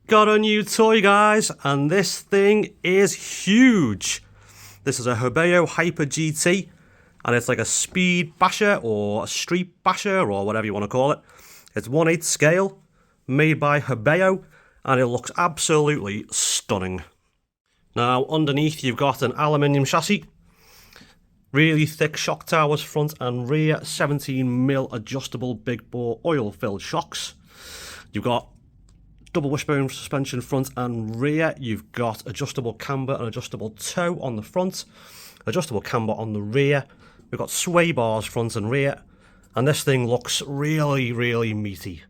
Got a new toy, guys, and this thing is huge. This is a Hobao Hyper GT, and it's like a speed basher or a street basher or whatever you want to call it. It's 1/8 scale, made by Hobao, and it looks absolutely stunning. Now, underneath you've got an aluminium chassis, really thick shock towers front and rear, 17mm adjustable big bore oil filled shocks. You've got double wishbone suspension front and rear. You've got adjustable camber and adjustable toe on the front, adjustable camber on the rear. We've got sway bars front and rear, and this thing looks really meaty.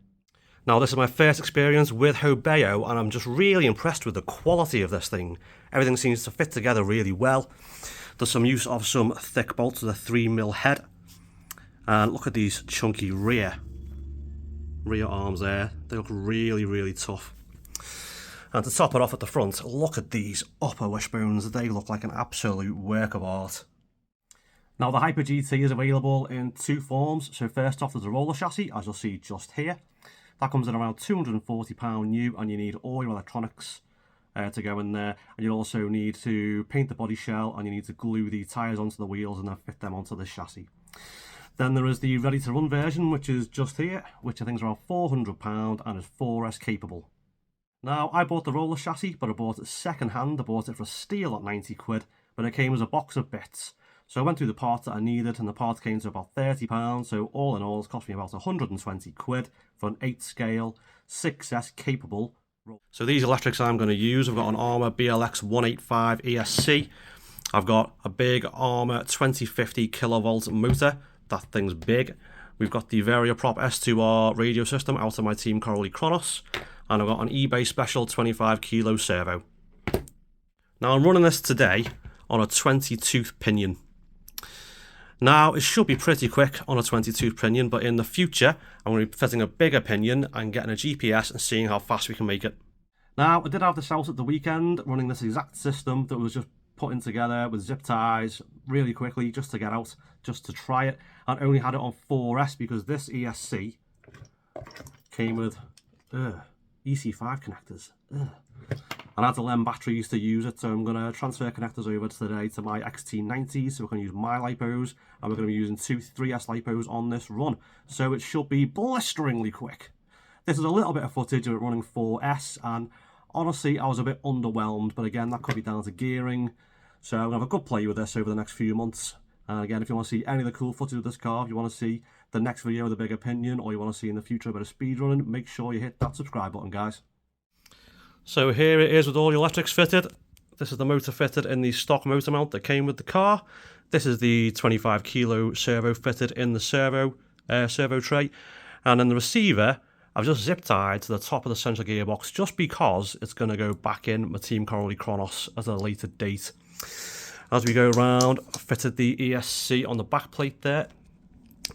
Now, this is my first experience with Hobao, and I'm just really impressed with the quality of this thing. Everything seems to fit together really well. There's some use of some thick bolts with a 3mm head, and look at these chunky rear arms there. They look really tough. And to top it off at the front, look at these upper wishbones. They look like an absolute work of art. Now, the Hyper GT is available in two forms. So first off, there's a roller chassis, as you'll see just here. That comes in around £240 new, and you need all your electronics to go in there. And you also need to paint the body shell, and you need to glue the tyres onto the wheels and then fit them onto the chassis. Then there is the ready-to-run version, which is just here, which I think is around £400 and is 4S capable. Now, I bought the roller chassis, but I bought it second-hand. I bought it for a steal at 90 quid, but it came as a box of bits. So I went through the parts that I needed, and the parts came to about £30, so all in all, it's cost me about 120 quid for an 8 scale, 6S capable. So these electrics I'm going to use, I've got an Armour BLX 185 ESC. I've got a big Armour 2050 kilovolt motor. That thing's big. We've got the Varioprop S2R radio system out of my Team Corolli Kronos, and I've got an eBay special 25 kilo servo. Now, I'm running this today on a 20-tooth pinion. Now, it should be pretty quick on a 20-tooth pinion, but in the future, I'm going to be fitting a bigger pinion and getting a GPS and seeing how fast we can make it. Now, I did have this out at the weekend, running this exact system that was just putting together with zip ties really quickly just to get out, just to try it, and only had it on 4S because this ESC came with EC5 connectors. And I had the LEM batteries to use it, so I'm going to transfer connectors over today to my XT90, so we're going to use my lipos, and we're going to be using two 3S lipos on this run, so it should be blisteringly quick. This is a little bit of footage of it running 4S, and honestly, I was a bit underwhelmed, but again, that could be down to gearing. So I'm going to have a good play with this over the next few months. And again, if you want to see any of the cool footage of this car, if you want to see the next video with a big opinion, or you want to see in the future a bit of speed running, make sure you hit that subscribe button, guys. So here it is with all the electrics fitted. This is the motor fitted in the stock motor mount that came with the car. This is the 25 kilo servo fitted in the servo tray. And then the receiver, I've just zip tied to the top of the central gearbox just because it's going to go back in my Team Corolli Kronos at a later date. As we go around, I fitted the ESC on the back plate there.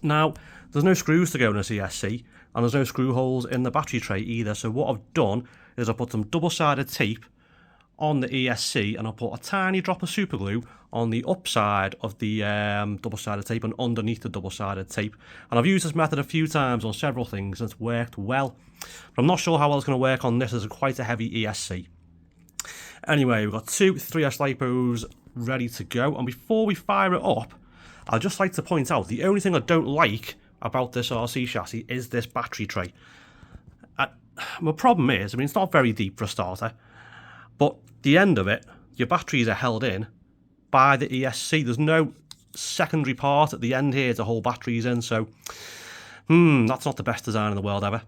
Now, there's no screws to go in this ESC, and there's no screw holes in the battery tray either, so what I've done is I put some double-sided tape on the ESC, and I put a tiny drop of super glue on the upside of the double-sided tape and underneath the double-sided tape. And I've used this method a few times on several things, and it's worked well. But I'm not sure how well it's going to work on this. It's quite a heavy ESC. Anyway, we've got two 3S lipos ready to go, and before we fire it up, I'd just like to point out the only thing I don't like about this RC chassis is this battery tray. My problem is, I mean, it's not very deep for a starter, but the end of it, your batteries are held in by the ESC. There's no secondary part at the end here to hold batteries in, so that's not the best design in the world ever.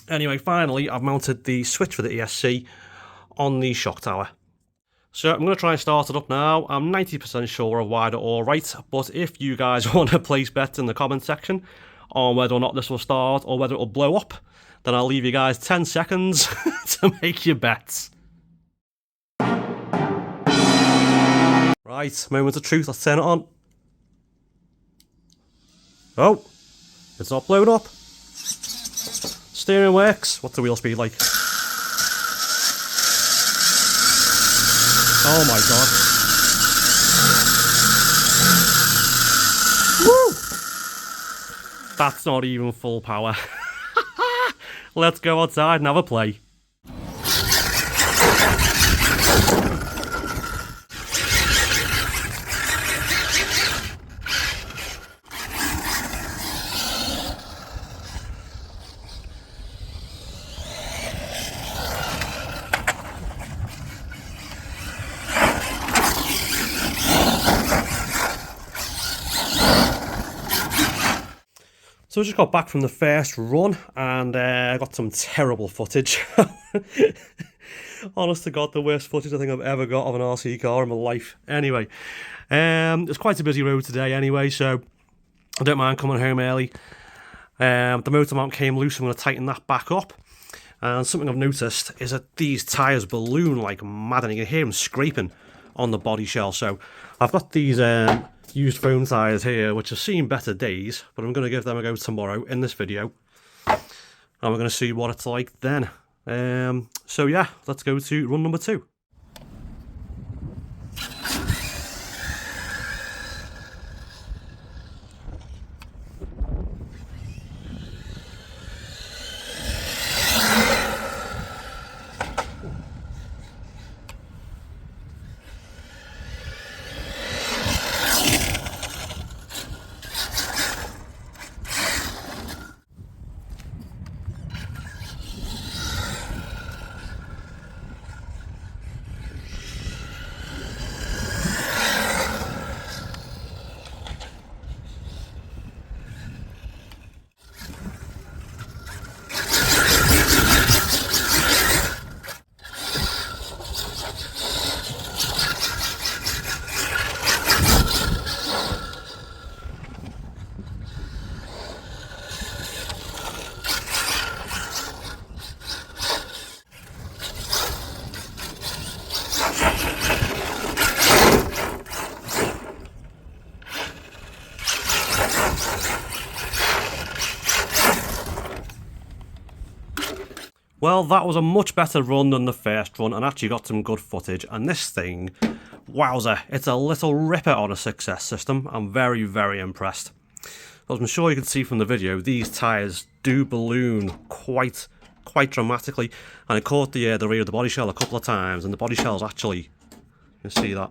Anyway, finally, I've mounted the switch for the ESC on the shock tower. So I'm going to try and start it up now. I'm 90% sure I've wired it all right, but if you guys want to place bets in the comment section on whether or not this will start or whether it will blow up, then I'll leave you guys 10 seconds to make your bets. Right, moment of truth, let's turn it on. Oh, it's not blown up. Steering works. What's the wheel speed like? Oh my god. Woo! That's not even full power. Let's go outside and have a play. So I just got back from the first run and I got some terrible footage. Honest to God, the worst footage I think I've ever got of an RC car in my life. Anyway, it's quite a busy road today anyway, so I don't mind coming home early. The motor mount came loose, I'm going to tighten that back up. And something I've noticed is that these tyres balloon like mad, and you can hear them scraping on the body shell. So I've got these used foam tyres here, which have seen better days, but I'm going to give them a go tomorrow in this video. And we're going to see what it's like then. So yeah, let's go to run number 2. Well, that was a much better run than the first run, and actually got some good footage. And this thing, wowzer, it's a little ripper on a success system. I'm very, very impressed. As I'm sure you can see from the video, these tyres do balloon quite dramatically. And it caught the rear of the body shell a couple of times, and the body shell's actually, you can see that,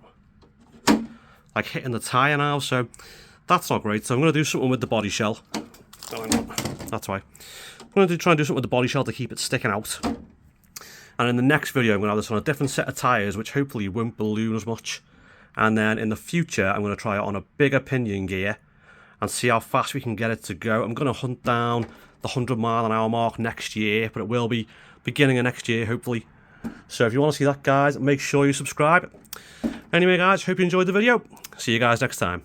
like hitting the tyre now. So that's not great. So I'm going to do something with the body shell. Oh, hang on. That's why. I'm going to try and do something with the body shell to keep it sticking out. And in the next video, I'm going to have this on a different set of tyres, which hopefully won't balloon as much. And then in the future, I'm going to try it on a bigger pinion gear and see how fast we can get it to go. I'm going to hunt down the 100-mile-an-hour mark next year, but it will be beginning of next year, hopefully. So if you want to see that, guys, make sure you subscribe. Anyway, guys, hope you enjoyed the video. See you guys next time.